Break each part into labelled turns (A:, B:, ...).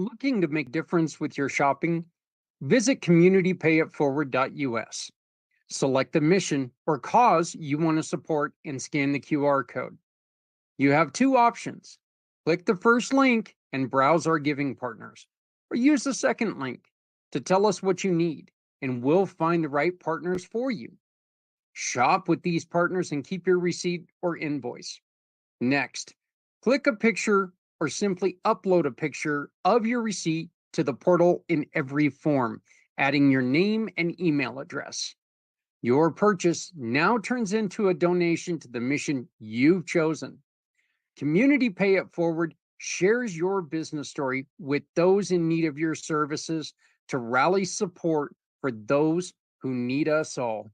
A: Looking to make difference with your shopping? Visit communitypayitforward.us. Select the mission or cause you want to support and scan the QR code. You have two options. Click the first link and browse our giving partners, or use the second link to tell us what you need, and we'll find the right partners for you. Shop with these partners and keep your receipt or invoice. Next, click a picture or simply upload a picture of your receipt to the portal in every form, adding your name and email address. Your purchase now turns into a donation to the mission you've chosen. Community Pay It Forward shares your business story with those in need of your services to rally support for those who need us all.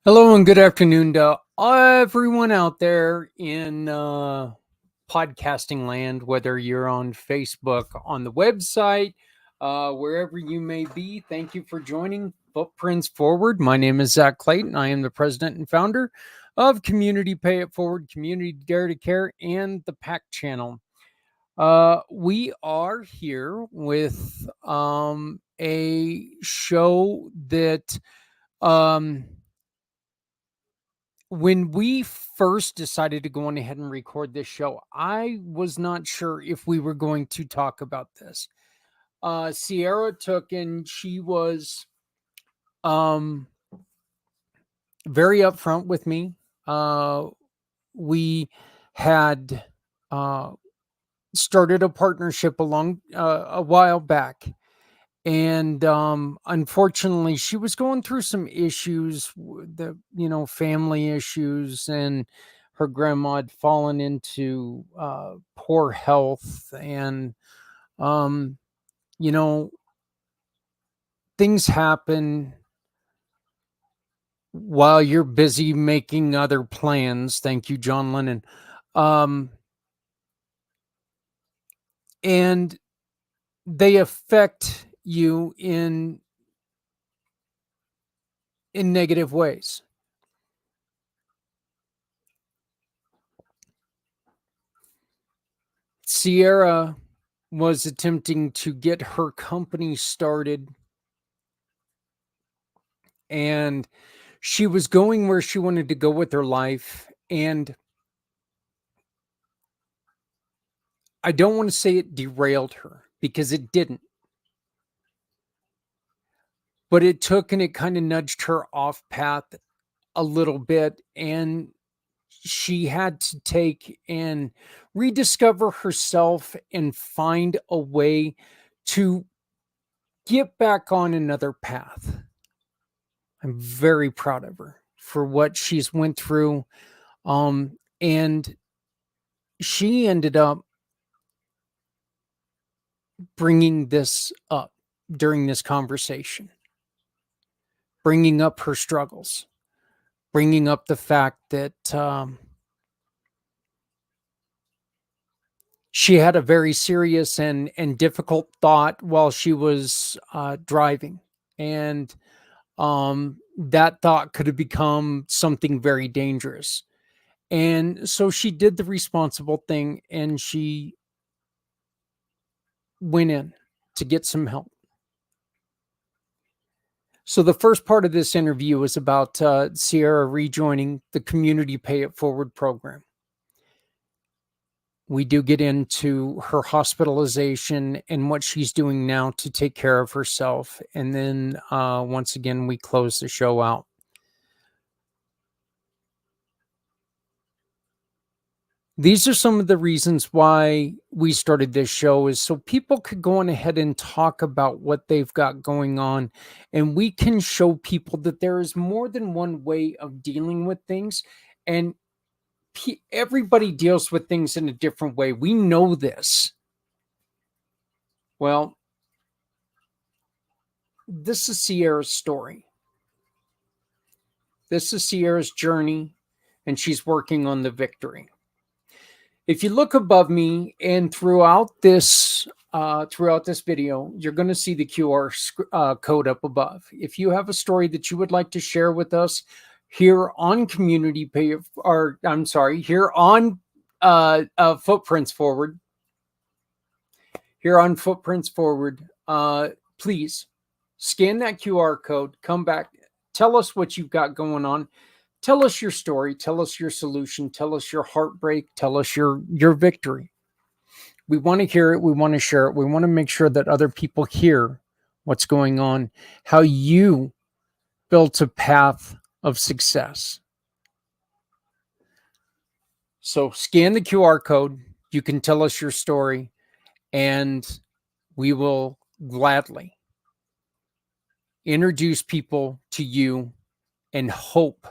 A: Hello and good afternoon to everyone out there in podcasting land, whether you're on Facebook, on the website, wherever you may be. Thank you for joining Footprints Forward. My name is Zach Clayton. I am the president and founder of Community Pay It Forward, Community Dare to Care, and the PAC channel. We are here with a show that when we first decided to go on ahead and record this show, I was not sure if we were going to talk about this. Ciara took and she was very upfront with me. We had started a partnership a while back, and unfortunately, she was going through some issues, family issues, and her grandma had fallen into poor health, and um, you know, things happen while you're busy making other plans. Thank you, John Lennon. Um, and they affect you in negative ways. Ciara was attempting to get her company started, and she was going where she wanted to go with her life. And I don't want to say it derailed her, because it didn't, but it took and it kind of nudged her off path a little bit. And she had to take and rediscover herself and find a way to get back on another path. I'm very proud of her for what she's went through. And she ended up bringing this up during this conversation, bringing up her struggles, bringing up the fact that she had a very serious and difficult thought while she was driving, and that thought could have become something very dangerous. And so she did the responsible thing, and she went in to get some help. So the first part of this interview is about Ciara rejoining the Community Pay It Forward program. We do get into her hospitalization and what she's doing now to take care of herself. And then once again, we close the show out. These are some of the reasons why we started this show, is so people could go on ahead and talk about what they've got going on, and we can show people that there is more than one way of dealing with things, and everybody deals with things in a different way. We know this. Well, this is Ciara's story. This is Ciara's journey, and she's working on the victory. If you look above me and throughout this video, you're going to see the QR code up above. If you have a story that you would like to share with us here on Community Pay, or I'm sorry, here on Footprints Forward, please scan that QR code, come back, tell us what you've got going on. Tell us your story. Tell us your solution. Tell us your heartbreak. Tell us your victory. We want to hear it. We want to share it. We want to make sure that other people hear what's going on, how you built a path of success. So scan the QR code. You can tell us your story, and we will gladly introduce people to you and hope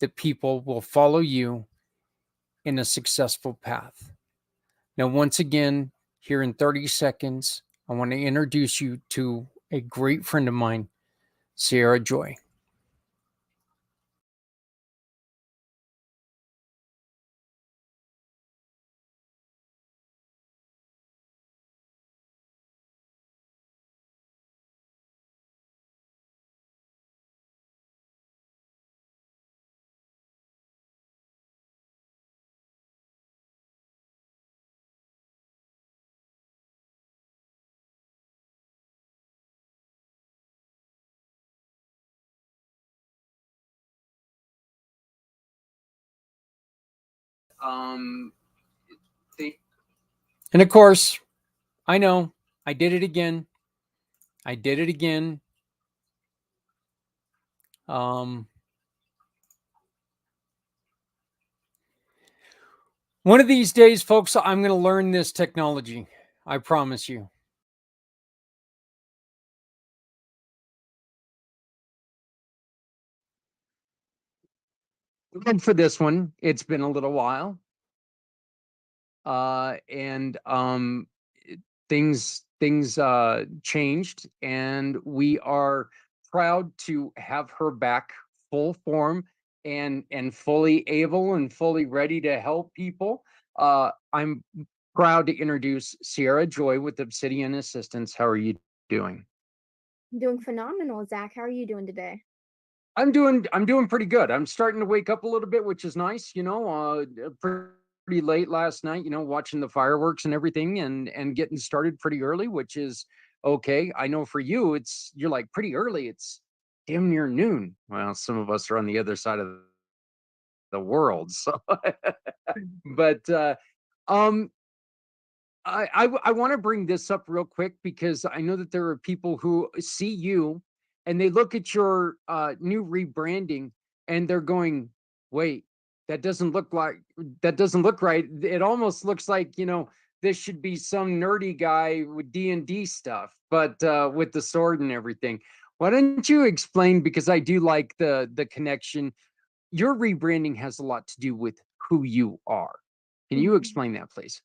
A: that people will follow you in a successful path. Now, once again, here in 30 seconds, I want to introduce you to a great friend of mine, Ciara Joy. Um, they, and of course, I know I did it again. I did it again. Um, One of these days, folks, I'm going to learn this technology. I promise you. And for this one, it's been a little while. And things changed, and we are proud to have her back full form and fully able and fully ready to help people. I'm proud to introduce Ciara Joy with Obsidian Assistance. How are you doing?
B: I'm doing phenomenal, Zach. How are you doing today?
A: I'm doing pretty good. I'm starting to wake up a little bit, which is nice, pretty late last night, watching the fireworks and everything and getting started pretty early, which is okay. I know for you you're like pretty early. It's damn near noon. Well, some of us are on the other side of the world. So but um I want to bring this up real quick because I know that there are people who see you and they look at your new rebranding and they're going, "Wait, that doesn't look like that doesn't look right. It almost looks like this should be some nerdy guy with D&D stuff, but with the sword and everything." Why don't you explain? Because I do like the connection. Your rebranding has a lot to do with who you are. Can you
B: Mhm.
A: explain that, please?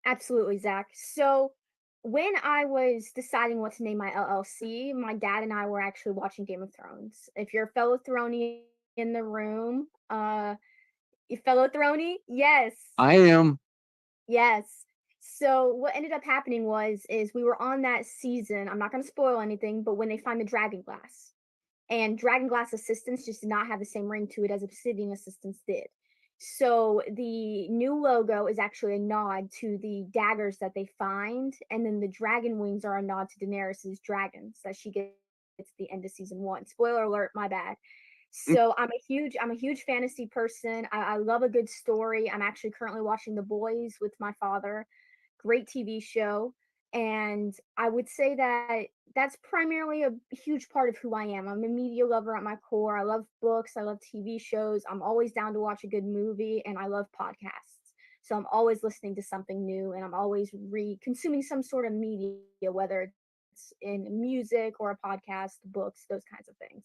B: Absolutely, Zach. So, when I was deciding what to name my LLC, my dad and I were actually watching Game of Thrones. If you're a fellow Throny in the room, you fellow Throny? Yes.
A: I am.
B: Yes. So what ended up happening is we were on that season. I'm not going to spoil anything, but when they find the dragon glass, and Dragon Glass Assistance just did not have the same ring to it as Obsidian Assistance did. So the new logo is actually a nod to the daggers that they find, and then the dragon wings are a nod to Daenerys's dragons that she gets at the end of season one. Spoiler alert, my bad. So I'm a huge fantasy person. I love a good story. I'm actually currently watching The Boys with my father. Great TV show. And I would say that that's primarily a huge part of who I am. I'm a media lover at my core. I love books, I love TV shows. I'm always down to watch a good movie, and I love podcasts. So I'm always listening to something new, and I'm always consuming some sort of media, whether it's in music or a podcast, books, those kinds of things.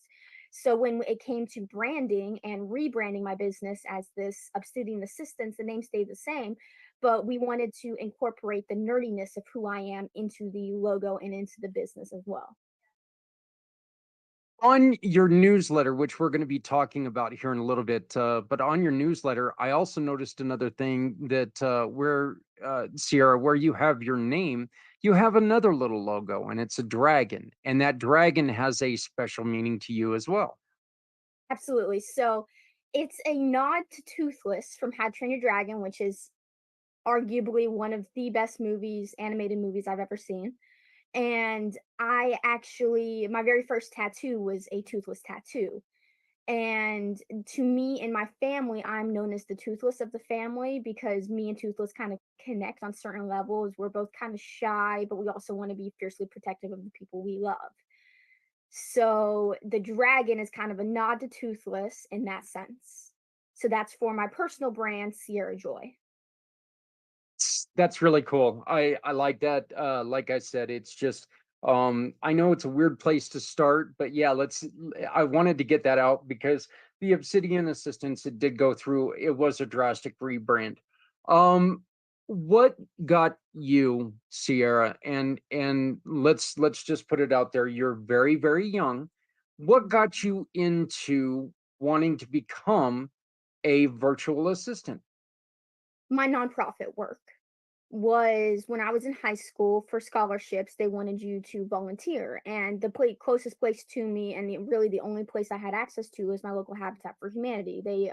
B: So when it came to branding and rebranding my business as this Obsidian Assistance, the name stayed the same, but we wanted to incorporate the nerdiness of who I am into the logo and into the business as well.
A: On your newsletter, which we're going to be talking about here in a little bit, but on your newsletter, I also noticed another thing that where Sierra, where you have your name, you have another little logo, and it's a dragon, and that dragon has a special meaning to you as well.
B: Absolutely. So it's a nod to Toothless from How to Train Your Dragon, which is arguably one of the best movies, animated movies I've ever seen. And I actually, my very first tattoo was a toothless tattoo. And to me and my family, I'm known as the Toothless of the family because me and Toothless kind of connect on certain levels. We're both kind of shy, but we also want to be fiercely protective of the people we love. So the dragon is kind of a nod to Toothless in that sense. So that's for my personal brand, Sierra Joy.
A: That's really cool. I like that. Like I said, it's just I know it's a weird place to start, but yeah, I wanted to get that out because the Obsidian Assistance, it did go through, it was a drastic rebrand. Um what got you, Sierra, and let's just put it out there. You're very, very young. What got you into wanting to become a virtual assistant?
B: My nonprofit work was when I was in high school for scholarships, they wanted you to volunteer. And the closest place to me, and really the only place I had access to, was my local Habitat for Humanity. They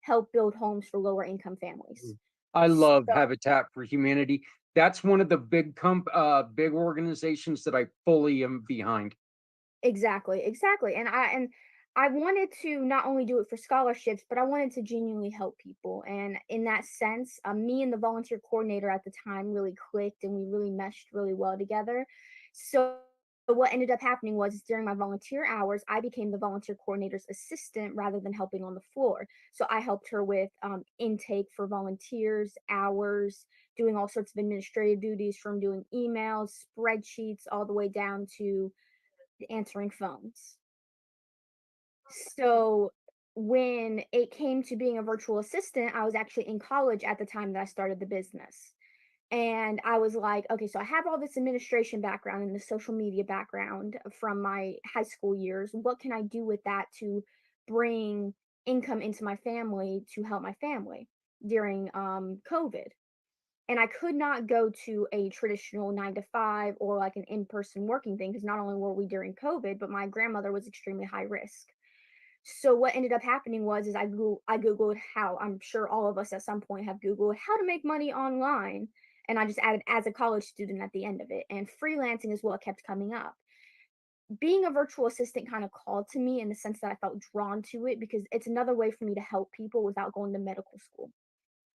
B: help build homes for lower income families.
A: Mm. I love
B: So,
A: Habitat for Humanity. That's one of the big organizations that I fully am behind.
B: exactly, exactly. And I wanted to not only do it for scholarships, but I wanted to genuinely help people. And in that sense, me and the volunteer coordinator at the time really clicked and we really meshed really well together. So, what ended up happening was during my volunteer hours, I became the volunteer coordinator's assistant rather than helping on the floor. So, I helped her with intake for volunteers, hours, doing all sorts of administrative duties from doing emails, spreadsheets, all the way down to answering phones. So when it came to being a virtual assistant, I was actually in college at the time that I started the business. And I was like, okay, so I have all this administration background and the social media background from my high school years. What can I do with that to bring income into my family to help my family during COVID? And I could not go to a traditional 9 to 5 or like an in person working thing because not only were we during COVID, but my grandmother was extremely high risk. So what ended up happening was is I googled how I'm sure all of us at some point have googled how to make money online, and I just added as a college student at the end of it, and freelancing is what kept coming up. Being a virtual assistant kind of called to me in the sense that I felt drawn to it because it's another way for me to help people without going to medical school.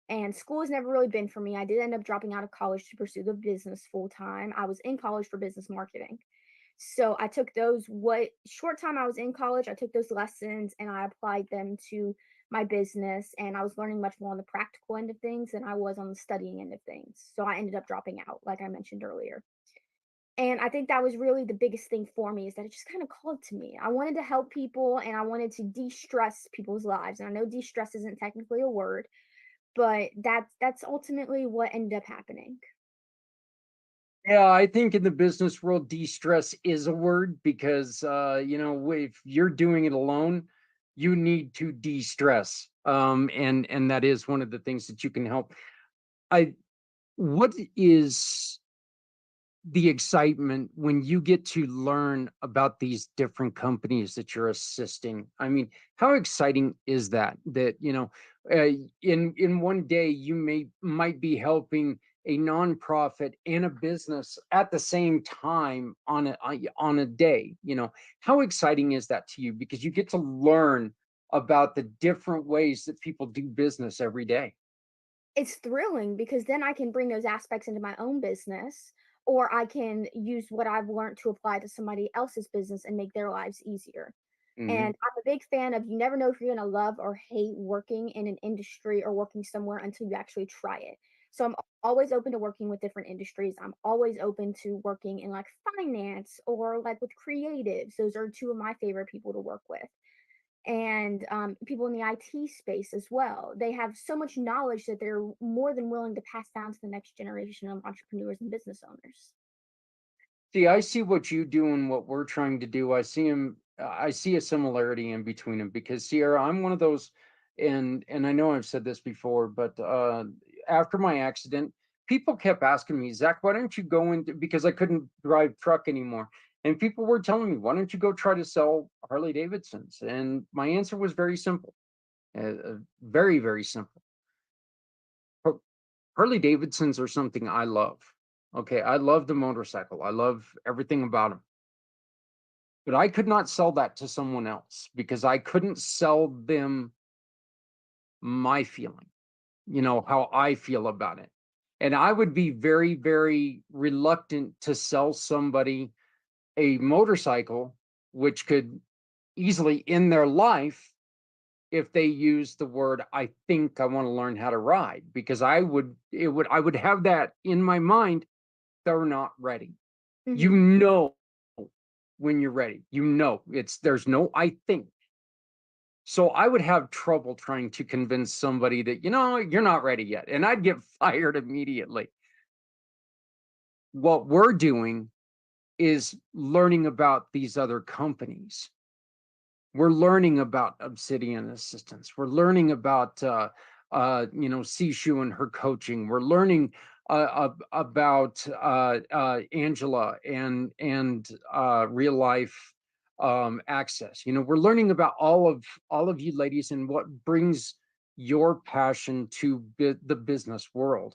B: And school has never really been for me. I did end up dropping out of college to pursue the business full time. I was in college for business marketing. So I took those what short time I was in college, I took those lessons and I applied them to my business and I was learning much more on the practical end of things than I was on the studying end of things. So I ended up dropping out, like I mentioned earlier. And I think that was really the biggest thing for me is that it just kind of called to me. I wanted to help people and I wanted to de-stress people's lives. And I know de-stress isn't technically a word, but that's ultimately what ended up happening.
A: Yeah, I think in the business world, de-stress is a word because if you're doing it alone, you need to de-stress. And that is one of the things that you can help. I What is the excitement when you get to learn about these different companies that you're assisting? I mean, how exciting is that? That uh, in one day you might be helping a nonprofit and a business at the same time on a day. How exciting is that to you? Because you get to learn about the different ways that people do business every day.
B: It's thrilling because then I can bring those aspects into my own business, or I can use what I've learned to apply to somebody else's business and make their lives easier.
A: Hmm.
B: And I'm a big fan of you never know if you're gonna love or hate working in an industry or working somewhere until you actually try it. So I'm always open to working with different industries. I'm always open to working in like finance or like with creatives. Those are two of my favorite people to work with and people in the IT space as well. They have so much knowledge that they're more than willing to pass down to the next generation of entrepreneurs and business owners.
A: See, I see what you do and what we're trying to do. I see a similarity in between them because Sierra, I'm one of those, and I know I've said this before, but after my accident, people kept asking me, Zach, why don't you go into because I couldn't drive truck anymore. And people were telling me, why don't you go try to sell Harley Davidsons? And my answer was very simple, very, very simple. Harley Davidsons are something I love. Okay, I love the motorcycle. I love everything about them. But I could not sell that to someone else because I couldn't sell them my feeling, how I feel about it. And I would be very, very reluctant to sell somebody a motorcycle, which could easily end their life if they use the word, I think I want to learn how to ride, because I would have that in my mind. They're not ready. You
B: Hmm.
A: know when you're ready. There's no I think. So I would have trouble trying to convince somebody that, you're not ready yet. And I'd get fired immediately. What we're doing is learning about these other companies. We're learning about Obsidian Assistance. We're learning about Sishu and her coaching. We're learning about Angela and real life access. We're learning about all of you ladies and what brings your passion to the business world.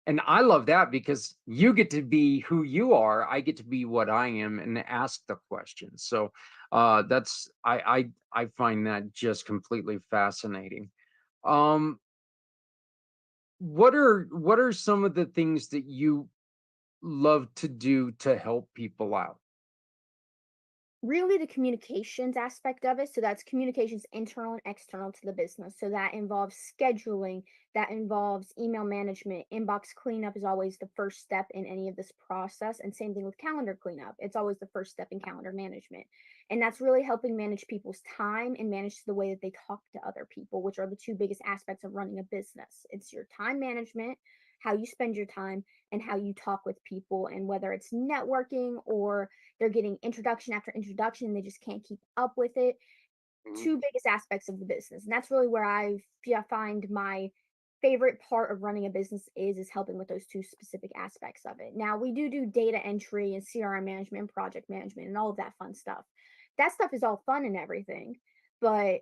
A: And I love that because you get to be who you are. I get to be what I am and ask the questions. So that's I find that just completely fascinating. Um, what are some of the things that you love to do to help people out?
B: Really the communications aspect of it. So that's communications internal and external to the business. So that involves scheduling, that involves email management. Inbox cleanup is always the first step in any of this process. And same thing with calendar cleanup. It's always the first step in calendar management. And that's really helping manage people's time and manage the way that they talk to other people, which are the two biggest aspects of running a business. It's your time management, how you spend your time, and how you talk with people, and whether it's networking or they're getting introduction after introduction, they just can't keep up with it.
A: Mhm.
B: Two biggest aspects of the business, and that's really where find my favorite part of running a business is helping with those two specific aspects of it. Now, we do data entry and CRM management and project management and all of that fun stuff. That stuff is all fun and everything, but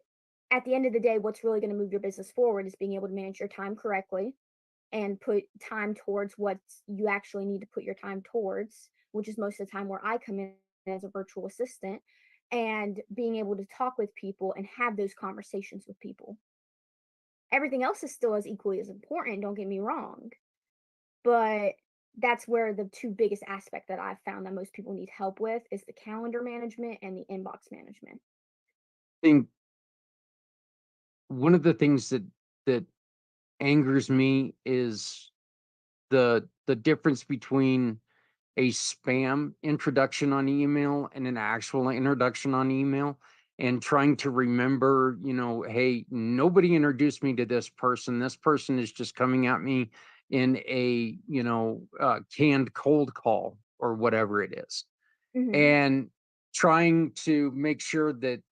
B: at the end of the day, what's really going to move your business forward is being able to manage your time correctly and put time towards what you actually need to put your time towards, which is most of the time where I come in as a virtual assistant, and being able to talk with people and have those conversations with people. Everything else is still as equally as important, don't get me wrong, but that's where the two biggest aspect that I've found that most people need help with is the calendar management and the inbox management.
A: Think one of the things that angers me is the difference between a spam introduction on email and an actual introduction on email, and trying to remember, hey, nobody introduced me to this person. This person is just coming at me in a, canned cold call or whatever it is.
B: Mhm.
A: And trying to make sure that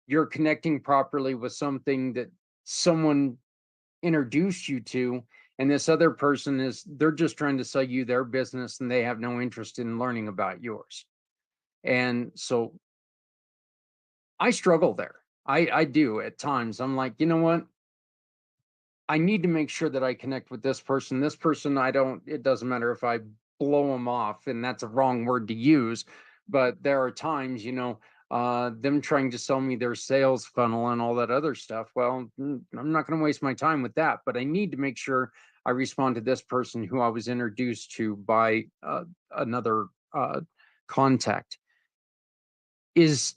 A: you're connecting properly with something that someone introduced you to, and this other person is they're just trying to sell you their business and they have no interest in learning about yours. And so I struggle there. I do at times. I'm like, you know what, I need to make sure that I connect with this person. This person, I don't, it doesn't matter if I blow them off, and that's a wrong word to use, but there are times, them trying to sell me their sales funnel and all that other stuff. Well, I'm not going to waste my time with that, but I need to make sure I respond to this person who I was introduced to by another contact. Is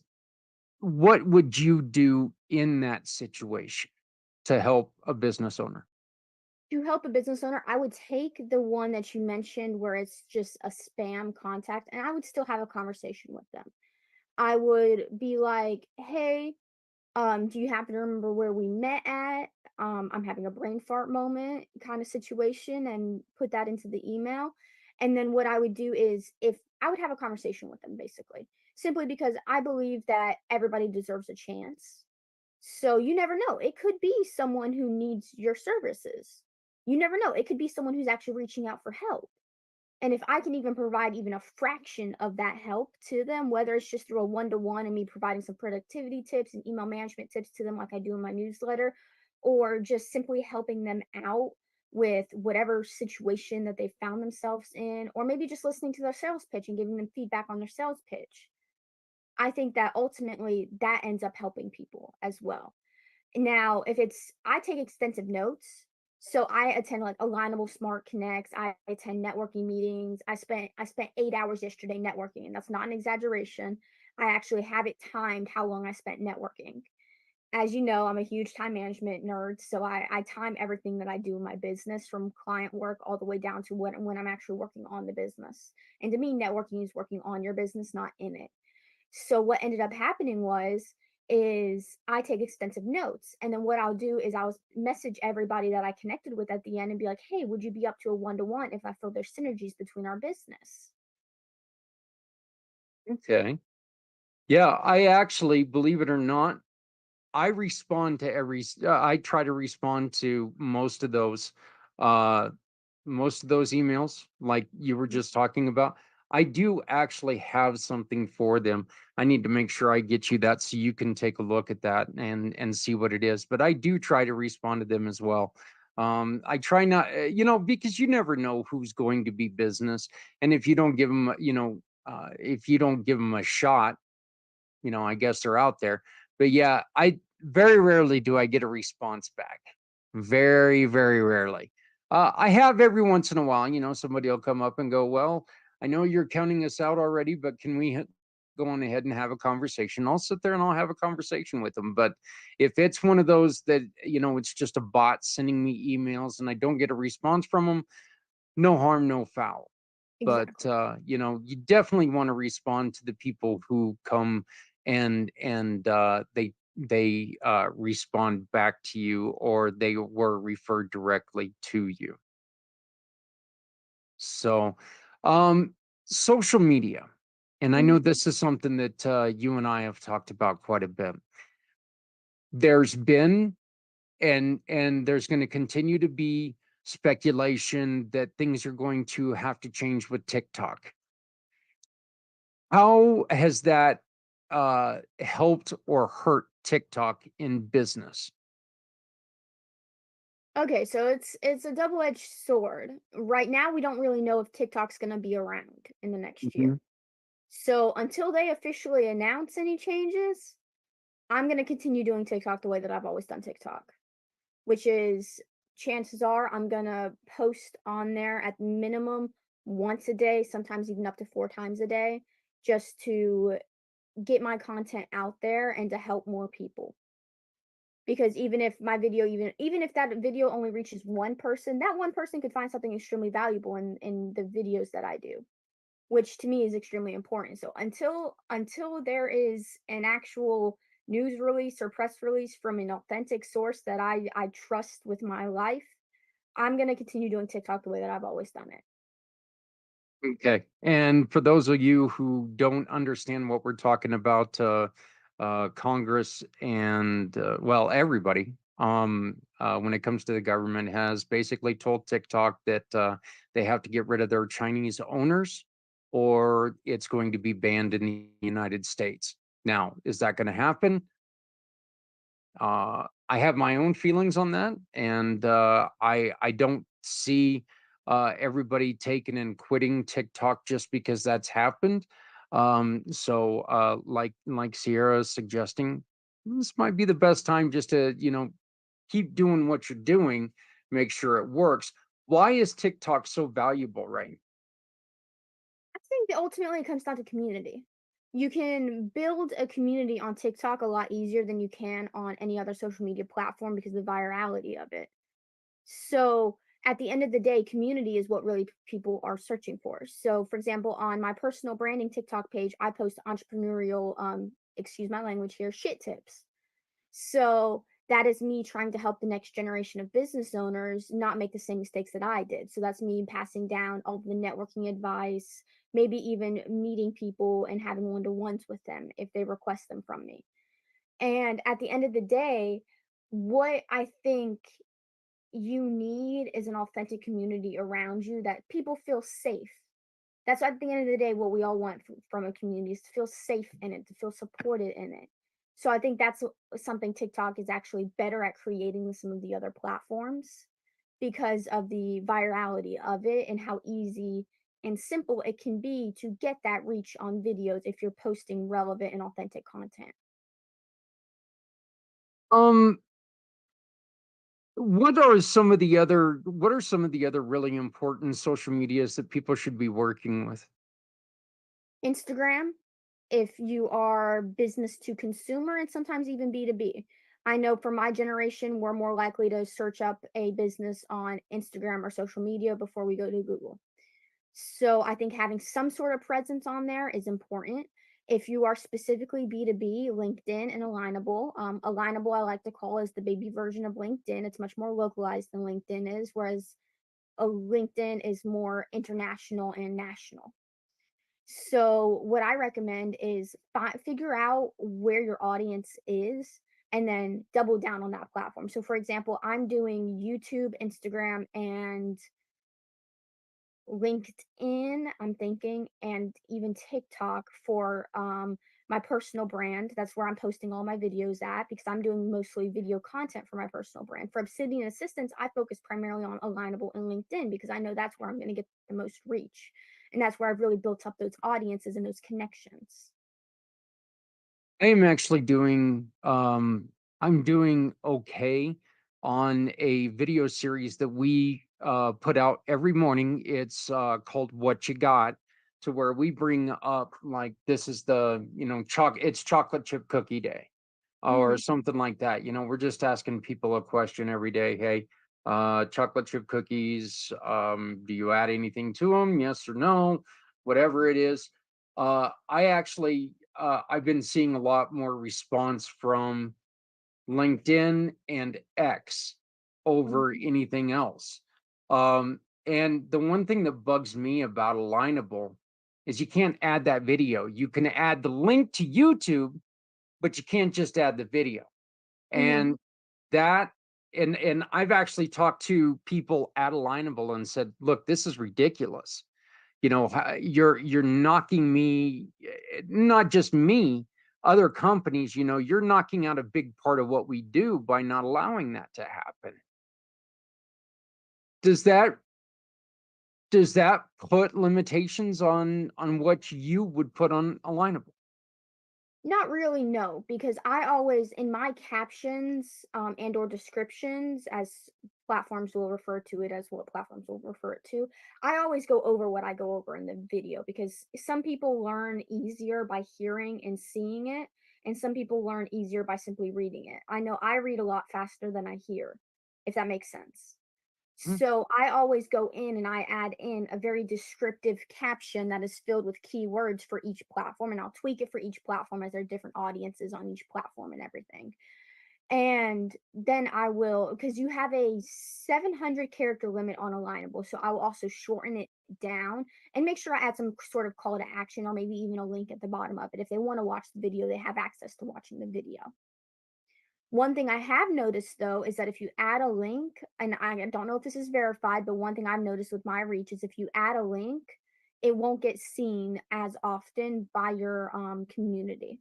A: what would you do in that situation to help a business owner?
B: To help a business owner, I would take the one that you mentioned where it's just a spam contact, and I would still have a conversation with them. I would be like, "Hey, do you happen to remember where we met at? I'm having a brain fart moment kind of situation," and put that into the email. And then what I would do is if I would have a conversation with them basically, simply because I believe that everybody deserves a chance. So you never know. It could be someone who needs your services. You never know. It could be someone who's actually reaching out for help. And if I can even provide even a fraction of that help to them, whether it's just through a one to one and me providing some productivity tips and email management tips to them, like I do in my newsletter, or just simply helping them out with whatever situation that they found themselves in, or maybe just listening to their sales pitch and giving them feedback on their sales pitch. I think that ultimately that ends up helping people as well. Now, if it's I take extensive notes, so I attend like alignable smart connects, I attend networking meetings. I spent 8 hours yesterday networking, and that's not an exaggeration. I actually have it timed how long I spent networking. As you know, I'm a huge time management nerd, so I time everything that I do in my business from client work all the way down to when I'm actually working on the business. And to me, networking is working on your business, not in it. So what ended up happening is I take extensive notes, and then what I'll do is I'll message everybody that I connected with at the end and be like, "Hey, would you be up to a one to one if I feel there's synergies between our business?"
A: Okay. Yeah, I actually, believe it or not, I respond to I try to respond to uh most of those emails like you were
B: Mhm.
A: just talking about. I do actually have something for them. I need to make sure I get you that so you can take a look at that and see what it is. But I do try to respond to them as well. I try not, because you never know who's going to be business, and if you don't give them, if you don't give them a shot, I guess they're out there. But yeah, I very rarely do I get a response back. Very, very rarely. I have every once in a while, somebody will come up and go, "Well, I know you're counting us out already, but can we go on ahead and have a conversation?" I'll sit there and I'll have a conversation with them. But if it's one of those that, it's just a bot sending me emails and I don't get a response from them, no harm, no foul. But
B: Exactly.
A: you definitely want to respond to the people who come and they respond back to you, or they were referred directly to you. So, um, social media, and I
B: Mhm.
A: know this is something that you and I have talked about quite a bit. There's been and there's going to continue to be speculation that things are going to have to change with TikTok. How has that helped or hurt TikTok in business?
B: Okay, so it's a double-edged sword. Right now, we don't really know if TikTok's gonna be around in the next year.
A: Mhm.
B: So until they officially announce any changes, I'm gonna continue doing TikTok the way that I've always done TikTok, which is chances are I'm gonna post on there at minimum once a day, sometimes even up to 4 times a day, just to get my content out there and to help more people. Because even if my video even if that video only reaches one person, that one person could find something extremely valuable in the videos that I do, which to me is extremely important. So until there is an actual news release or press release from an authentic source that I trust with my life, I'm gonna continue doing TikTok the way that I've always done it.
A: Okay. And for those of you who don't understand what we're talking about, Congress and well, everybody, when it comes to the government, has basically told TikTok that they have to get rid of their Chinese owners, or it's going to be banned in the United States. Now, is that going to happen? I have my own feelings on that, and I don't see everybody taking and quitting TikTok just because that's happened. So like Sierra is suggesting, this might be the best time just to keep doing what you're doing, make sure it works. Why is TikTok so valuable, right?
B: I think that ultimately it comes down to community. You can build a community on TikTok a lot easier than you can on any other social media platform because of the virality of it. So at the end of the day, community is what really people are searching for. So, for example, on my personal branding TikTok page, I post entrepreneurial, excuse my language here, shit tips. So that is me trying to help the next generation of business owners not make the same mistakes that I did. So that's me passing down all the networking advice, maybe even meeting people and having one to ones with them if they request them from me. And at the end of the day, what I think you need is an authentic community around you that people feel safe. That's at the end of the day what we all want from a community is to feel safe in it, to feel supported in it. So I think that's something TikTok is actually better at creating than some of the other platforms because of the virality of it and how easy and simple it can be to get that reach on videos if you're posting relevant and authentic content.
A: Um, what are some of the other really important social medias that people should be working with?
B: Instagram, if you are business to consumer and sometimes even B2B. I know for my generation, we're more likely to search up a business on Instagram or social media before we go to Google. So I think having some sort of presence on there is important. If you are specifically B2B, LinkedIn and Alignable. Alignable, I like to call is the baby version of LinkedIn. It's much more localized than LinkedIn is, whereas a LinkedIn is more international and national. So, what I recommend is figure out where your audience is and then double down on that platform. So, for example, I'm doing YouTube, Instagram, and LinkedIn, I'm thinking, and even TikTok for my personal brand. That's where I'm posting all my videos at because I'm doing mostly video content for my personal brand. For Obsidian Assistance, I focus primarily on Alignable and LinkedIn because I know that's where I'm going to get the most reach. And that's where I've really built up those audiences and those connections.
A: I am actually doing I'm doing okay on a video series that we put out every morning. It's called What You Got, to where we bring up, like, this is the, it's chocolate chip cookie day or
B: Hmm.
A: something like that. We're just asking people a question every day. Hey, chocolate chip cookies, do you add anything to them? Yes or no? Whatever it is. I've been seeing a lot more response from LinkedIn and X over
B: Hmm.
A: anything else. And the one thing that bugs me about Alignable is you can't add that video. You can add the link to YouTube, but you can't just add the video.
B: Hmm.
A: And that and I've actually talked to people at Alignable and said, "Look, this is ridiculous. You're knocking me, not just me, other companies, you're knocking out a big part of what we do by not allowing that to happen." Does that does that put limitations on what you would put on Alignable?
B: Not really, no, because I always in my captions, and or descriptions, as platforms will refer to it as what platforms will refer it to, I always go over what I go over in the video because some people learn easier by hearing and seeing it, and some people learn easier by simply reading it. I know I read a lot faster than I hear, if that makes sense.
A: Mm,
B: So I always go in and I add in a very descriptive caption that is filled with keywords for each platform, and I'll tweak it for each platform as there are different audiences on each platform and everything. And then I will, because you have a 700 character limit on Alignable, so I will also shorten it down and make sure I add some sort of call to action or maybe even a link at the bottom of it. If they want to watch the video, they have access to watching the video. One thing I have noticed though is that if you add a link, and I don't know if this is verified, but one thing I've noticed with my reach is if you add a link, it won't get seen as often by your community.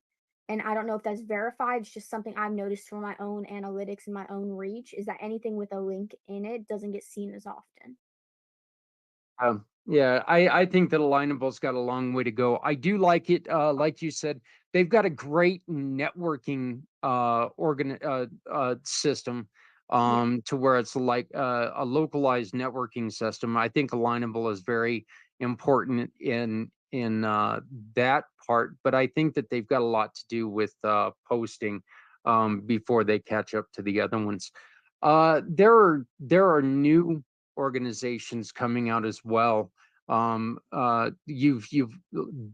B: And I don't know if that's verified. It's just something I've noticed from my own analytics and my own reach is that anything with a link in it doesn't get seen as often.
A: yeah, I think that Alignable's got a long way to go. I do like it. Like you said, they've got a great networking system,
B: Yeah.
A: to where it's like a localized networking system. I think Alignable is very important in that part, but I think that they've got a lot to do with posting before they catch up to the other ones. There are new organizations coming out as well. You've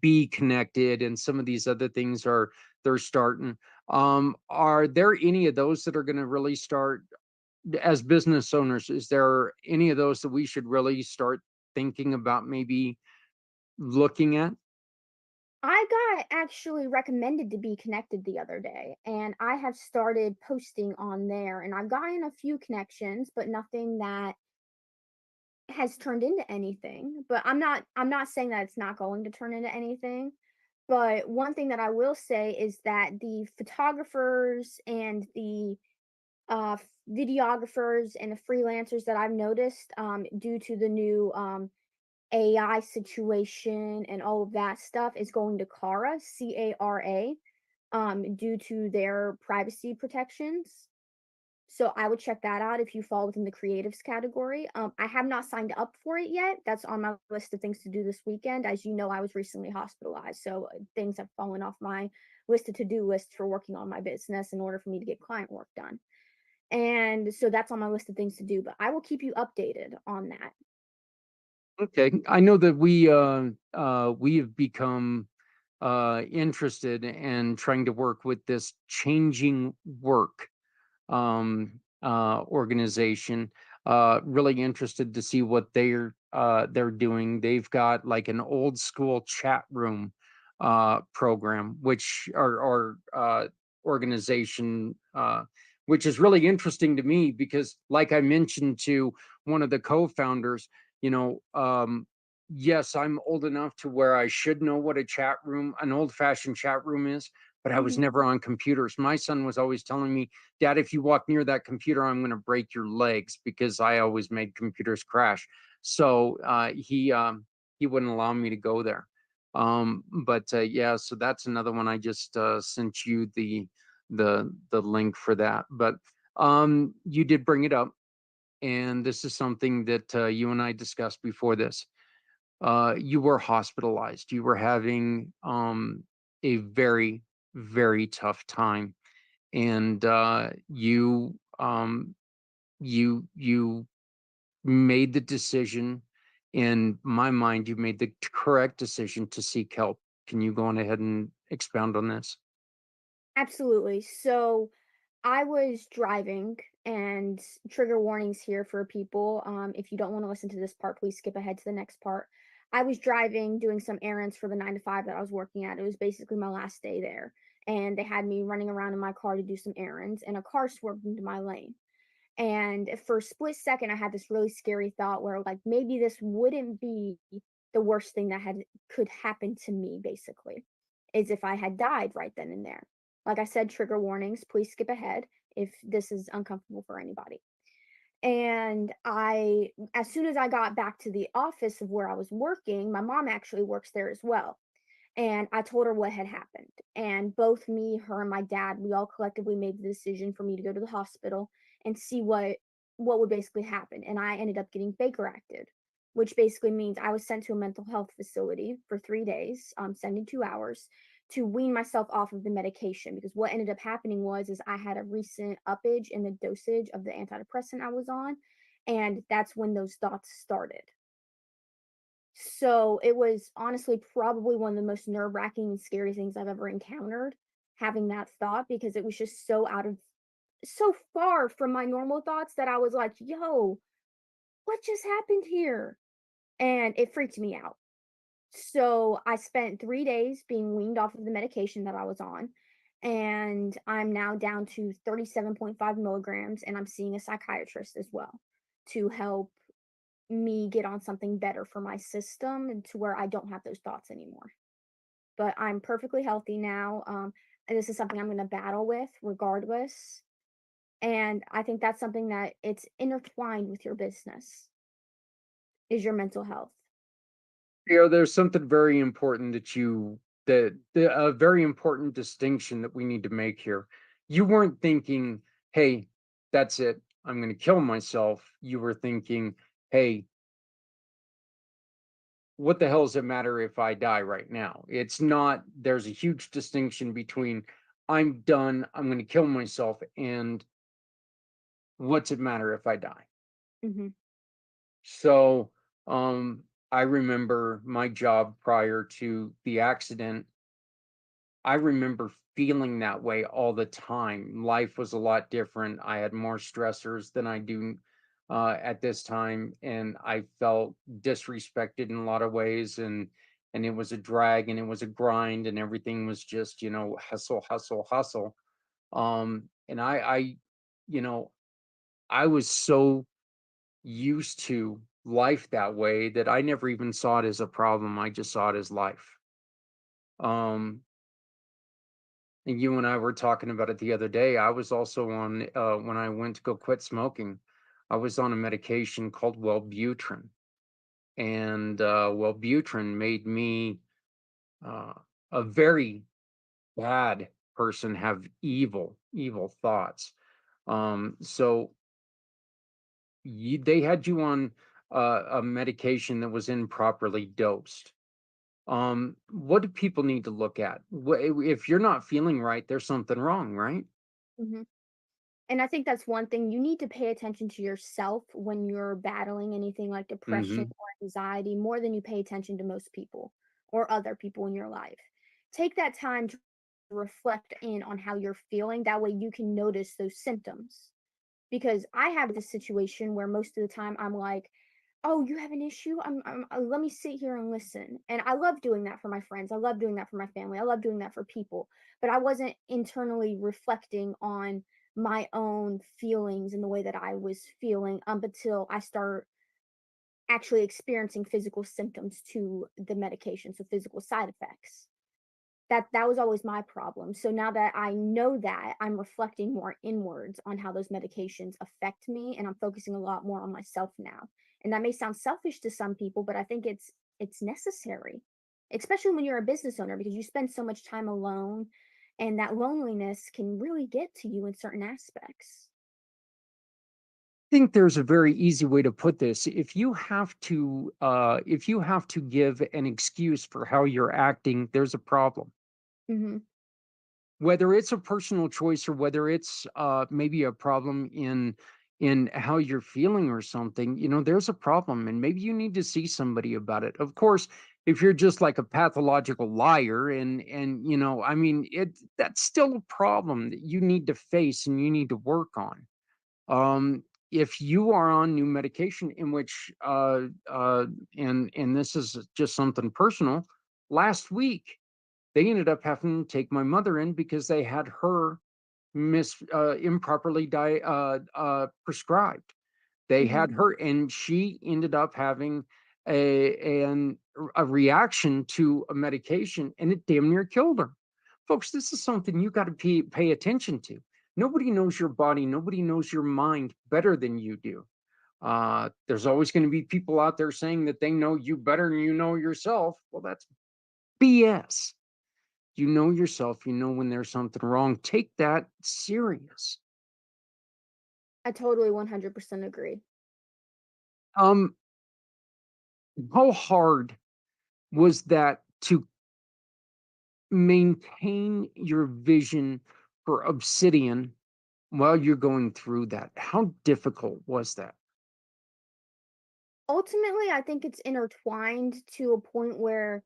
A: Be Connected and some of these other things they're starting. Are there any of those that are going to really start as business owners? Is there any of those that we should really start thinking about maybe looking at?
B: I got actually recommended to be connected the other day, and I have started posting on there, and I've gotten a few connections, but nothing that has turned into anything. But I'm not saying that it's not going to turn into anything. But one thing that I will say is that the photographers and the videographers and the freelancers that I've noticed, due to the new AI situation and all of that stuff, is going to Cara, CARA, due to their privacy protections. So I would check that out if you fall within the creatives category. I have not signed up for it yet. That's on my list of things to do this weekend. As you know, I was recently hospitalized, so things have fallen off my list of to-do list for working on my business in order for me to get client work done. And so that's on my list of things to do, but I will keep you updated on that.
A: Okay, I know that we have become interested in trying to work with this changing work organization. Really interested to see what they're doing. They've got like an old school chat room program, which or organization, which is really interesting to me because, like I mentioned to one of the co-founders, you know, yes, I'm old enough to where I should know what an old-fashioned chat room is, but I was
B: Mhm.
A: never on computers. My son was always telling me, "Dad, if you walk near that computer, I'm gonna break your legs," because I always made computers crash. So, he wouldn't allow me to go there. But, yeah, so that's another one. I just, sent you the link for that. But, you did bring it up, and this is something that, you and I discussed before this. You were hospitalized. You were having a very, very tough time, and you made the decision. In my mind, you made the correct decision to seek help. Can you go on ahead and expound on this?
B: Absolutely. So I was driving, and trigger warnings here for people. If you don't want to listen to this part, please skip ahead to the next part. I was driving, doing some errands for the 9 to 5 that I was working at. It was basically my last day there. And they had me running around in my car to do some errands, and a car swerved into my lane. And for a split second, I had this really scary thought where, like, maybe this wouldn't be the worst thing that had could happen to me, basically, is if I had died right then and there. Like I said, trigger warnings, please skip ahead if this is uncomfortable for anybody. And as soon as I got back to the office of where I was working, my mom actually works there as well. And I told her what had happened. And both me, her, and my dad, we all collectively made the decision for me to go to the hospital and see what would basically happen. And I ended up getting Baker acted, which basically means I was sent to a mental health facility for 3 days, 72 hours, to wean myself off of the medication. Because what ended up happening was I had a recent uppage in the dosage of the antidepressant I was on, and that's when those thoughts started. So, it was honestly probably one of the most nerve-wracking and scary things I've ever encountered, having that thought, because it was just so far from my normal thoughts that I was like, "Yo, what just happened here?" And it freaked me out. So, I spent 3 days being weaned off of the medication that I was on, and I'm now down to 37.5 milligrams, and I'm seeing a psychiatrist as well to help me get on something better for my system and to where I don't have those thoughts anymore. But I'm perfectly healthy now. And this is something I'm going to battle with regardless. And I think that's something that it's intertwined with your business is your mental health.
A: There's something very important a very important distinction that we need to make here. You weren't thinking, "Hey, that's it. I'm going to kill myself." You were thinking, "Hey, what the hell does it matter if I die right now?" It's not There's a huge distinction between "I'm done, I'm going to kill myself," and "What's it matter if I die?"
B: Hmm.
A: So, I remember my job prior to the accident. I remember feeling that way all the time. Life was a lot different. I had more stressors than I do at this time, and I felt disrespected in a lot of ways. And it was a drag, and it was a grind, and everything was just hustle, hustle, hustle. And you know, I was so used to life that way that I never even saw it as a problem. I just saw it as life. Um, And you and I were talking about it the other day. I was also on, when I went to go quit smoking, I was on a medication called Wellbutrin. And Wellbutrin made me uh, a very bad person, have evil, evil thoughts. So they had you on a medication that was improperly dosed. What do people need to look at? If you're not feeling right, there's something wrong, right?
B: Hmm. And I think that's one thing you need to pay attention to yourself when you're battling anything like depression
A: Hmm.
B: or anxiety more than you pay attention to most people or other people in your life. Take that time to reflect in on how you're feeling. That way you can notice those symptoms. Because I have this situation where most of the time I'm like, "Oh, you have an issue? Let me sit here and listen." And I love doing that for my friends. I love doing that for my family. I love doing that for people. But I wasn't internally reflecting on my own feelings and the way that I was feeling until I start actually experiencing physical symptoms to the medication, so physical side effects. That was always my problem. So now that I know that, I'm reflecting more inwards on how those medications affect me, and I'm focusing a lot more on myself now. And that may sound selfish to some people, but I think it's necessary, especially when you're a business owner because you spend so much time alone, and that loneliness can really get to you in certain aspects.
A: Think there's a very easy way to put this. If you have to give an excuse for how you're acting, there's a problem.
B: Mhm.
A: Whether it's a personal choice or whether it's maybe a problem in how you're feeling or something, there's a problem and maybe you need to see somebody about it. Of course, if you're just like a pathological liar and I mean that's still a problem that you need to face and you need to work on. If you are on new medication in which and this is just something personal, last week they ended up having to take my mother in because they had her improperly prescribed. They had
B: Mhm.
A: her, and she ended up having a reaction to a medication, and it damn near killed her. Folks, this is something you got to pay attention to. Nobody knows your body, nobody knows your mind better than you do. There's always going to be people out there saying that they know you better than you know yourself. Well, that's BS. You know yourself, you know when there's something wrong. Take that serious.
B: I totally 100% agree.
A: Um, how hard was that to maintain your vision for Obsidian while you're going through that? How difficult was that?
B: Ultimately, I think it's intertwined to a point where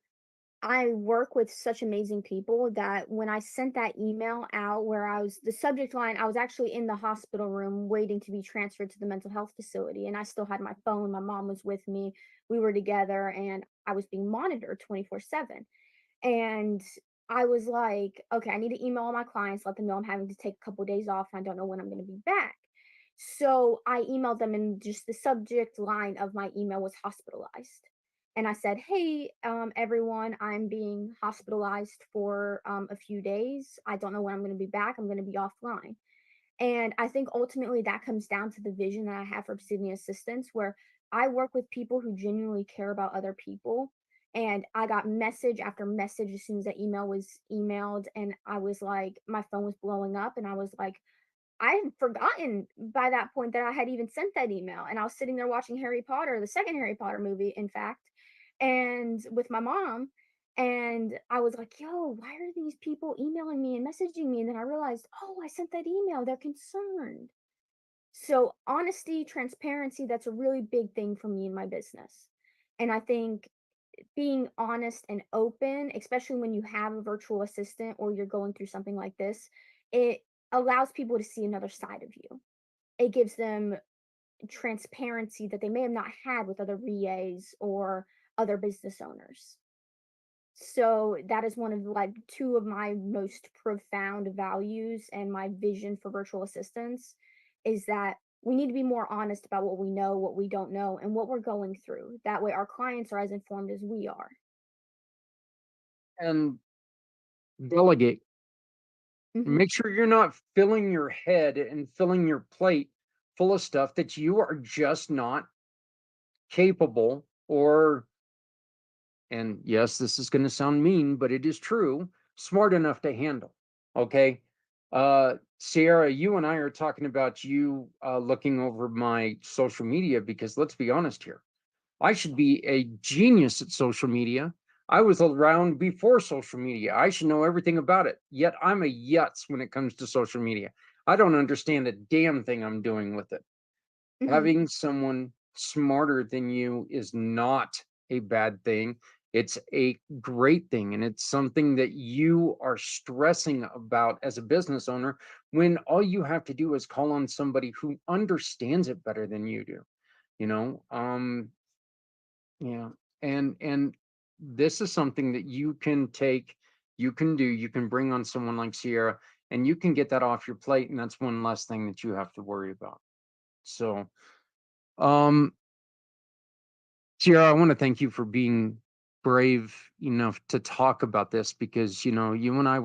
B: I work with such amazing people that when I sent that email out where I was the subject line, I was actually in the hospital room waiting to be transferred to the mental health facility. And I still had my phone. My mom was with me. We were together and I was being monitored 24/7. And I was like, okay, I need to email all my clients, let them know I'm having to take a couple days off. And I don't know when I'm going to be back. So I emailed them, and just the subject line of my email was hospitalized. And I said, hey, everyone, I'm being hospitalized for a few days. I don't know when I'm going to be back. I'm going to be offline. And I think ultimately that comes down to the vision that I have for Obsidian Assistance, where I work with people who genuinely care about other people. And I got message after message as soon as that email was emailed. And I was like, my phone was blowing up. And I was like, I had forgotten by that point that I had even sent that email, and I was sitting there watching Harry Potter, the second Harry Potter movie, in fact, and with my mom, and I was like, "Yo, why are these people emailing me and messaging me?" And then I realized, "Oh, I sent that email. They're concerned." So, honesty, transparency, that's a really big thing for me in my business. And I think being honest and open, especially when you have a virtual assistant or you're going through something like this, it allows people to see another side of you. It gives them transparency that they may have not had with other VAs or other business owners. So that is one of like two of my most profound values and my vision for virtual assistants is that we need to be more honest about what we know, what we don't know, and what we're going through. That way our clients are as informed as we are.
A: And delegate.
B: Mhm.
A: Make sure you're not filling your head and filling your plate full of stuff that you are just not capable or, and yes, this is going to sound mean, but it is true, smart enough to handle. Okay. Ciara, you and I are talking about you looking over my social media because let's be honest here. I should be a genius at social media. I was around before social media. I should know everything about it. Yet I'm a yutz when it comes to social media. I don't understand a damn thing I'm doing with it.
B: Mhm.
A: Having someone smarter than you is not a bad thing. It's a great thing. And it's something that you are stressing about as a business owner when all you have to do is call on somebody who understands it better than you do. You know, yeah, and this is something that you can take, you can do, you can bring on someone like Ciara, and you can get that off your plate, and that's one less thing that you have to worry about. So, um, Ciara, I want to thank you for being brave enough to talk about this because, you and I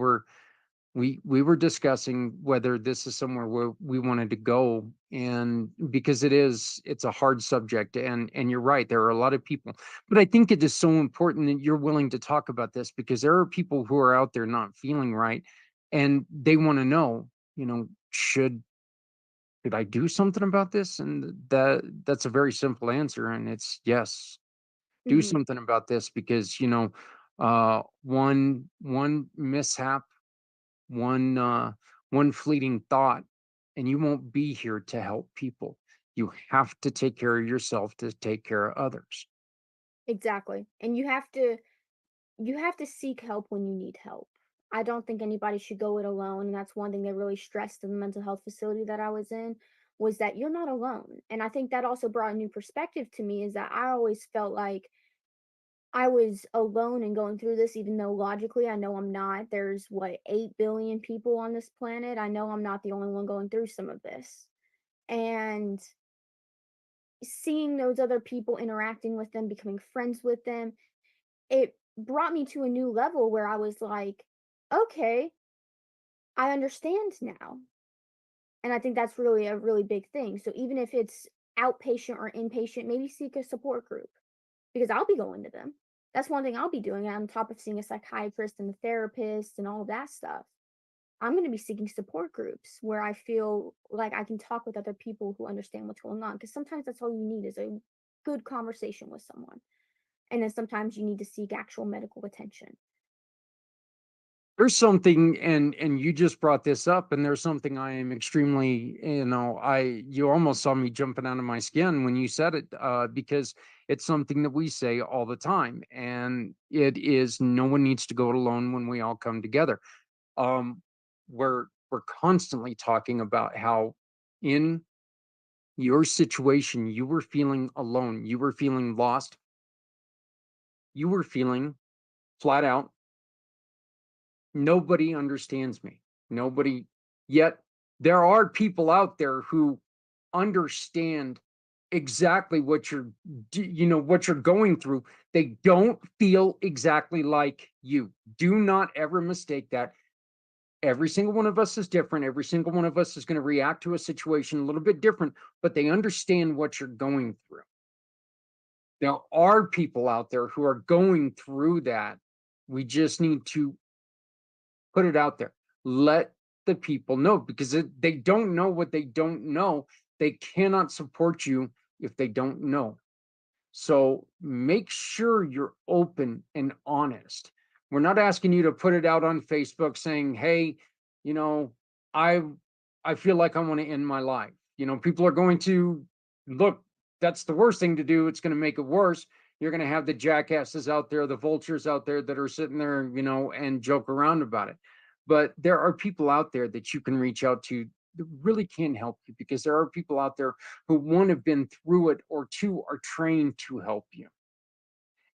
A: we were discussing whether this is somewhere where we wanted to go, and because it's a hard subject, and you're right, there are a lot of people, but I think it is so important that you're willing to talk about this because there are people who are out there not feeling right, and they want to know, should I do something about this? And that's a very simple answer, and it's yes. Do
B: Mhm.
A: something about this because, one mishap, one one fleeting thought, and you won't be here to help people. You have to take care of yourself to take care of others.
B: Exactly. And you have to seek help when you need help. I don't think anybody should go it alone, and that's one thing they really stressed in the mental health facility that I was in, was that you're not alone. And I think that also brought a new perspective to me, is that I always felt like I was alone in going through this, even though logically I know I'm not. There's what, 8 billion people on this planet. I know I'm not the only one going through some of this. And seeing those other people, interacting with them, becoming friends with them, it brought me to a new level where I was like, okay, I understand now. And I think that's really a really big thing. So even if it's outpatient or inpatient, maybe seek a support group, because I'll be going to them. That's one thing I'll be doing on top of seeing a psychiatrist and a therapist and all of that stuff. I'm going to be seeking support groups where I feel like I can talk with other people who understand what's going on. Because sometimes that's all you need is a good conversation with someone. And then sometimes you need to seek actual medical attention.
A: There's something, and you just brought this up, and there's something I am extremely, you almost saw me jumping out of my skin when you said it, because it's something that we say all the time, and it is no one needs to go it alone when we all come together. Um, we're constantly talking about how in your situation you were feeling alone, you were feeling lost, you were feeling flat out nobody understands me. Nobody, yet there are people out there who understand exactly what what you're going through. They don't feel exactly like you. Do not ever mistake that. Every single one of us is different. Every single one of us is going to react to a situation a little bit different, but they understand what you're going through. There are people out there who are going through that. We just need to put it out there. Let the people know because they don't know what they don't know. They cannot support you if they don't know. So make sure you're open and honest. We're not asking you to put it out on Facebook saying, "Hey, you know, I I feel like I want to end my life." People are going to look, that's the worst thing to do. It's going to make it worse. You're going to have the jackasses out there, the vultures out there that are sitting there, and joke around about it. But there are people out there that you can reach out to that really can help you because there are people out there who one have been through it or two are trained to help you.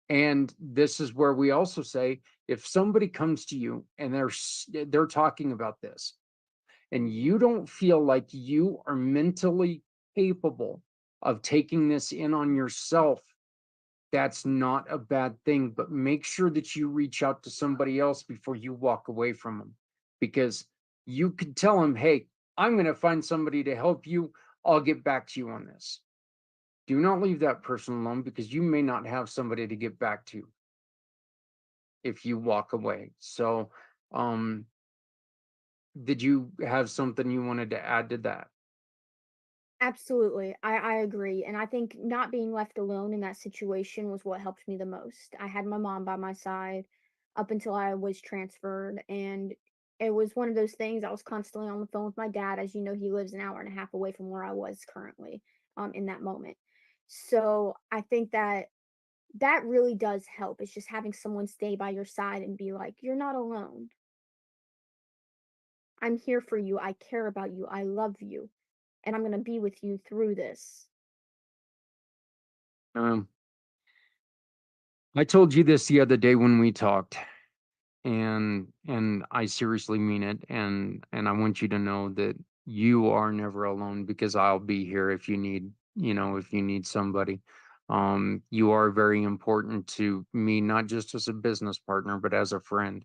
A: And this is where we also say if somebody comes to you and they're talking about this and you don't feel like you are mentally capable of taking this in on yourself, that's not a bad thing, but make sure that you reach out to somebody else before you walk away from them because you could tell them, hey, I'm going to find somebody to help you. I'll get back to you on this. Do not leave that person alone because you may not have somebody to get back to if you walk away. So, um, did you have something you wanted to add to that?
B: Absolutely. I agree. And I think not being left alone in that situation was what helped me the most. I had my mom by my side up until I was transferred. And it was one of those things. I was constantly on the phone with my dad. As you know, he lives an hour and a half away from where I was currently in that moment. So I think that that really does help. It's just having someone stay by your side and be like, you're not alone. I'm here for you. I care about you. I love you. And I'm going to be with you through this.
A: Um, I told you this the other day when we talked, and I seriously mean it, and I want you to know that you are never alone because I'll be here if you need, if you need somebody. You are very important to me, not just as a business partner, but as a friend.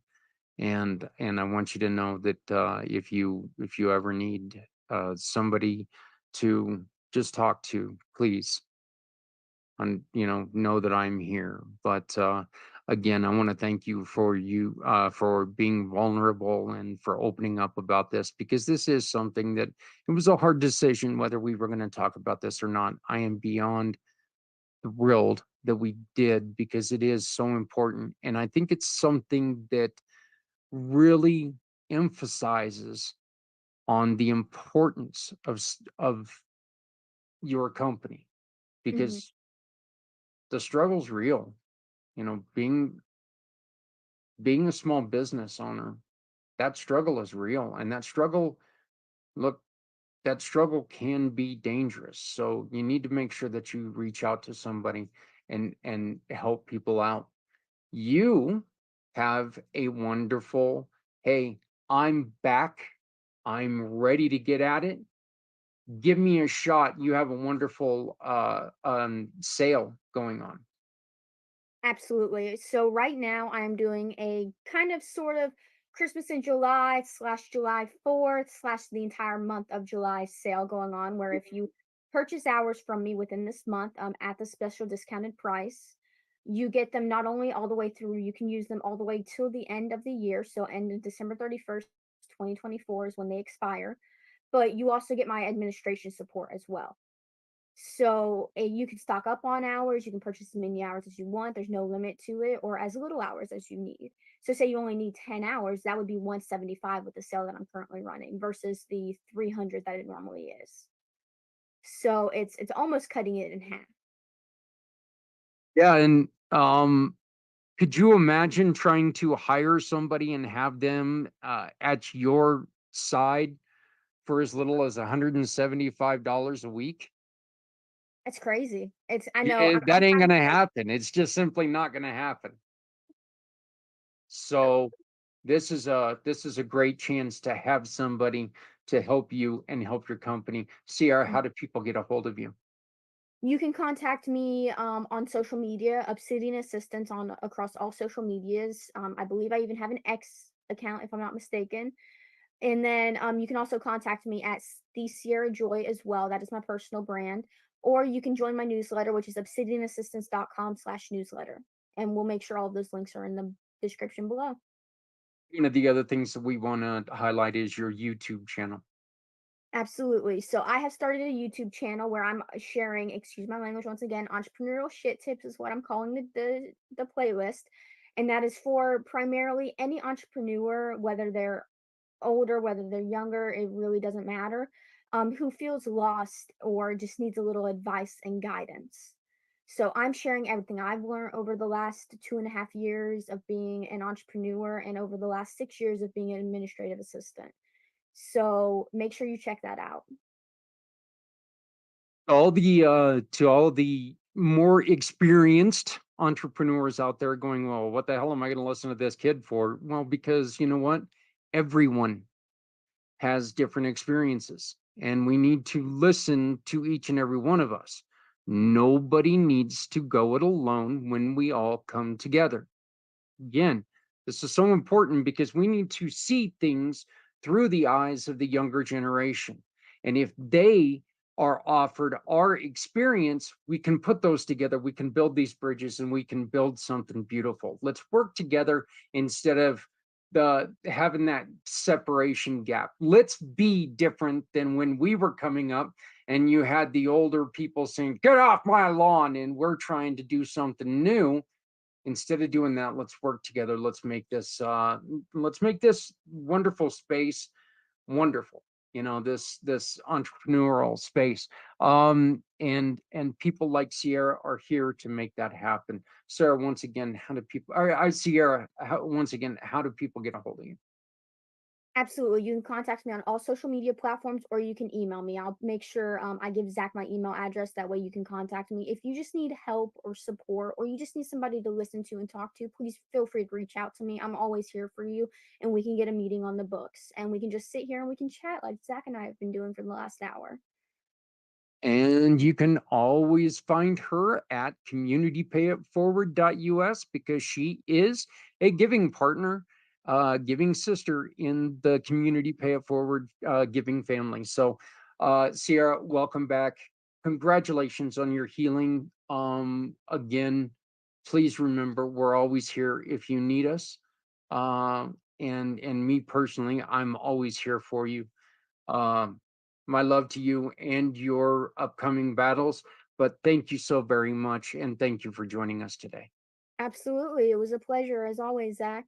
A: And I want you to know that if you ever need somebody to just talk to, please, and know that I'm here. But again, I want to thank you for being vulnerable and for opening up about this, because this is something that it was a hard decision whether we were going to talk about this or not. I am beyond thrilled that we did, because it is so important, and I think it's something that really emphasizes on the importance of your company,
B: Hmm.
A: because the struggle's real. Being a small business owner, that struggle is real, and look that struggle can be dangerous. So you need to make sure that you reach out to somebody and help people out. You have a wonderful, hey, I'm back, I'm ready to get at it, give me a shot. You have a wonderful sale going on.
B: Absolutely. So right now I'm doing a kind of sort of Christmas in July slash July 4th slash the entire month of July sale going on, where if you purchase hours from me within this month at the special discounted price, you get them not only all the way through, you can use them all the way till the end of the year. So end of December 31st, 2024 is when they expire. But you also get my administration support as well. So you can stock up on hours. You can purchase as many hours as you want. There's no limit to it, or as little hours as you need. So say you only need 10 hours, that would be 175 with the sale that I'm currently running versus the 300 that it normally is. So it's almost cutting it in half.
A: Yeah, and could you imagine trying to hire somebody and have them at your side for as little as $175 a week?
B: It's crazy. It's I know
A: Yeah,
B: I'm
A: that ain't
B: trying to
A: gonna
B: say
A: happen. It's just simply not gonna happen. So this is a great chance to have somebody to help you and help your company. Sierra, how do people get a hold of you?
B: you can contact me on social media, Obsidian Assistance on across all social medias. I believe I even have an X account if I'm not mistaken. And then you can also contact me at the Ciara Joy as well. That is my personal brand. Or you can join my newsletter, which is obsidianassistance.com/newsletter. And we'll make sure all of those links are in the description below.
A: One of the other things that we want to highlight is your YouTube channel.
B: Absolutely. So I have started a YouTube channel where I'm sharing, excuse my language once again, entrepreneurial shit tips is what I'm calling the playlist. And that is for primarily any entrepreneur, whether they're older, whether they're younger, it really doesn't matter, who feels lost or just needs a little advice and guidance. So I'm sharing everything I've learned over the last 2.5 years of being an entrepreneur and over the last 6 years of being an administrative assistant. So make sure you check that out.
A: To all the more experienced entrepreneurs out there going, well, what the hell am I going to listen to this kid for? Well, because you know what? Everyone has different experiences, and we need to listen to each and every one of us. Nobody needs to go it alone when we all come together. Again, this is so important because we need to see things through the eyes of the younger generation. And if they are offered our experience, we can put those together. We can build these bridges and we can build something beautiful. Let's work together instead of the having that separation gap. Let's be different than when we were coming up and you had the older people saying, "Get off my lawn," and we're trying to do something new. Instead of doing that, let's work together. Let's make this wonderful space wonderful. This entrepreneurial space. And people like Sierra are here to make that happen. Sarah, once again, how do people I Sierra, once again, how do people get a hold of you?
B: Absolutely. You can contact me on all social media platforms or you can email me. I'll make sure I give Zach my email address. That way you can contact me. If you just need help or support or you just need somebody to listen to and talk to, please feel free to reach out to me. I'm always here for you and we can get a meeting on the books and we can just sit here and we can chat like Zach and I have been doing for the last hour.
A: And you can always find her at communitypayitforward.us because she is a giving partner, giving sister in the Community Pay It Forward giving family. So, Ciara, welcome back. Congratulations on your healing. Again, please remember we're always here if you need us. And me personally, I'm always here for you. Um, my love to you and your upcoming battles. But thank you so very much. And thank you for joining us today.
B: Absolutely. It was a pleasure as always, Zach.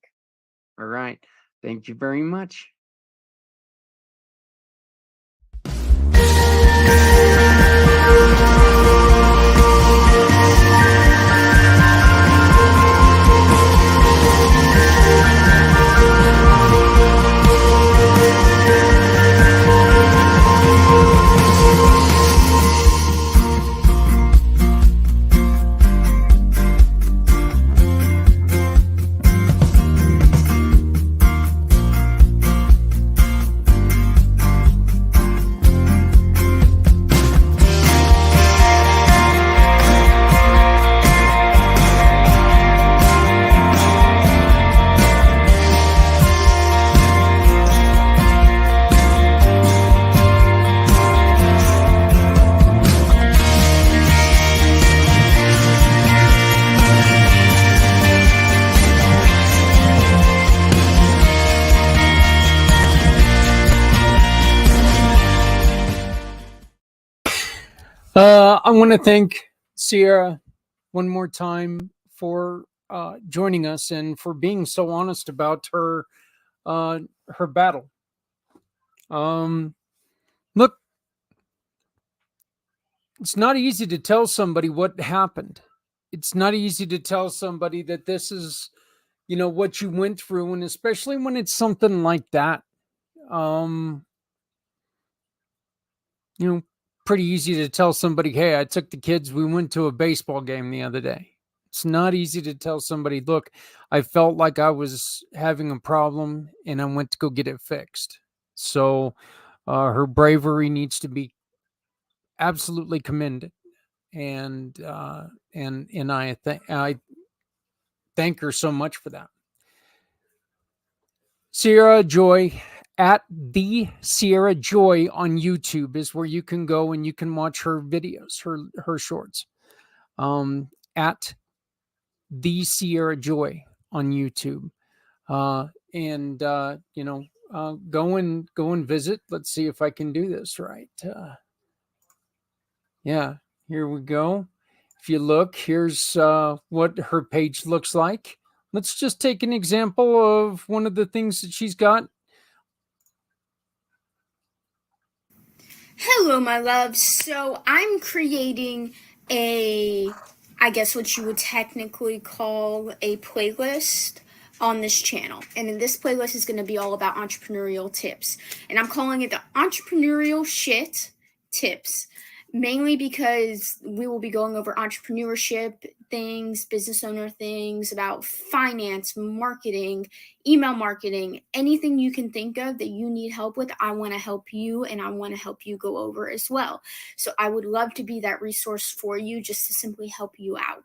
A: All right. Thank you very much. I want to thank Ciara one more time for joining us and for being so honest about her battle. Look, it's not easy to tell somebody what happened. It's not easy to tell somebody that this is, what you went through, and especially when it's something like that. Um, you know, Pretty easy to tell somebody, hey, I took the kids, we went to a baseball game the other day. It's not easy to tell somebody, look, I felt like I was having a problem and I went to go get it fixed. So her bravery needs to be absolutely commended. And I thank her so much for that. Ciara Joy at the Ciara Joy on YouTube is where you can go and you can watch her videos, her shorts. At the Ciara Joy on YouTube. Go and visit. Let's see if I can do this right. Yeah, here we go. If you look, here's what her page looks like. Let's just take an example of one of the things that she's got.
C: Hello, my loves. So I'm creating I guess what you would technically call a playlist on this channel. And in this playlist is going to be all about entrepreneurial tips. And I'm calling it the entrepreneurial shit tips, mainly because we will be going over entrepreneurship things, business owner things, about finance, marketing, email marketing, anything you can think of that you need help with. I want to help you, and I want to help you go over as well. So I would love to be that resource for you, just to simply help you out.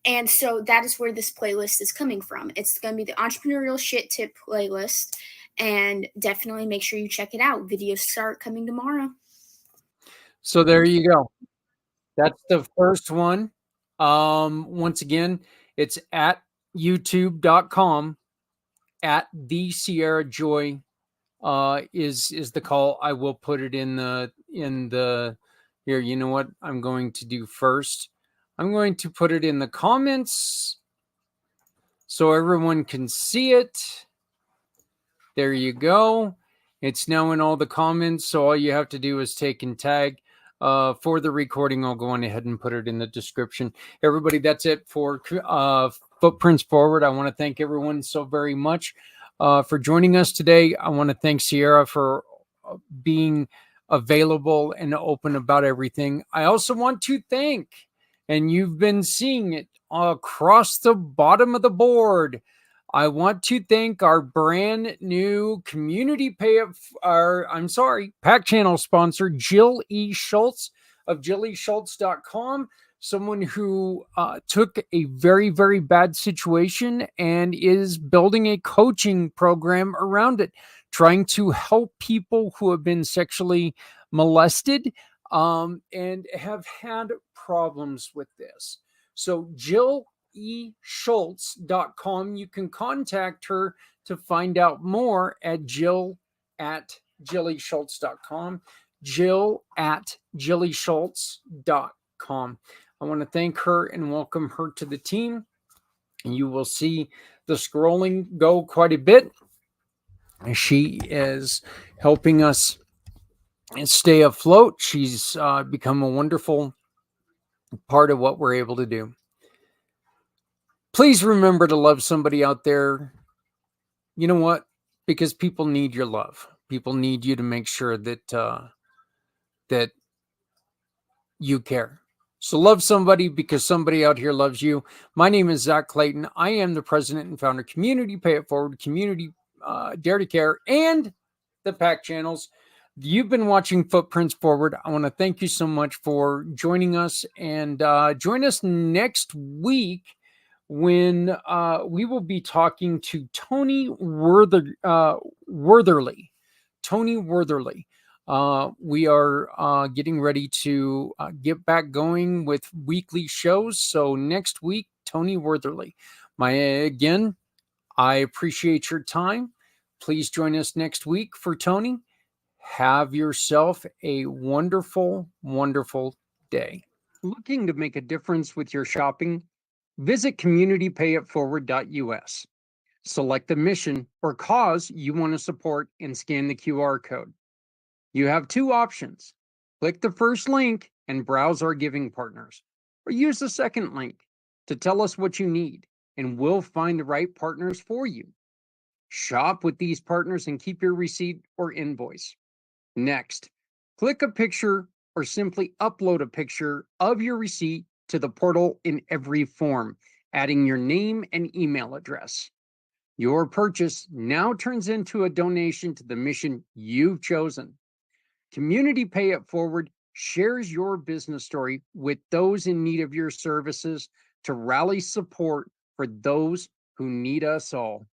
C: And so that is where this playlist is coming from. It's going to be the entrepreneurial shit tip playlist, and definitely make sure you check it out. Videos start coming tomorrow.
A: So there you go. That's the first one. Once again, it's at youtube.com at the Ciara Joy is the call. I will put it in the here. You know what I'm going to do first? I'm going to put it in the comments so everyone can see it. There you go. It's now in all the comments. So all you have to do is take and tag. For the recording, I'll go on ahead and put it in the description. Everybody, that's it for Footprints Forward. I want to thank everyone so very much for joining us today. I want to thank Ciara for being available and open about everything. I also want to thank, and you've been seeing it across the bottom of the board, I want to thank our brand new Pack Channel sponsor, Jill E. Schultz of JillySchultz.com, someone who took a very, very bad situation and is building a coaching program around it, trying to help people who have been sexually molested and have had problems with this. So JillESchultz.com, you can contact her to find out more at Jill@JillySchultz.com, Jill@JillySchultz.com. I want to thank her and welcome her to the team. You will see the scrolling go quite a bit. She is helping us stay afloat. She's become a wonderful part of what we're able to do. Please remember to love somebody out there. You know what? Because people need your love. People need you to make sure that that you care. So love somebody because somebody out here loves you. My name is Zach Clayton. I am the president and founder of Community Pay It Forward, Community Dare to Care, and the PAC channels. You've been watching Footprints Forward. I want to thank you so much for joining us, and join us next week when we will be talking to Tony Wortherly. Tony Wortherly. We are getting ready to get back going with weekly shows. So next week, Tony Wortherly. Again, I appreciate your time. Please join us next week for Tony. Have yourself a wonderful, wonderful day. Looking to make a difference with your shopping? Visit communitypayitforward.us. Select the mission or cause you want to support and scan the QR code. You have two options. Click the first link and browse our giving partners, or use the second link to tell us what you need, and we'll find the right partners for you. Shop with these partners and keep your receipt or invoice. Next, click a picture or simply upload a picture of your receipt to the portal in every form, adding your name and email address. Your purchase now turns into a donation to the mission you've chosen. Community Pay It Forward shares your business story with those in need of your services to rally support for those who need us all.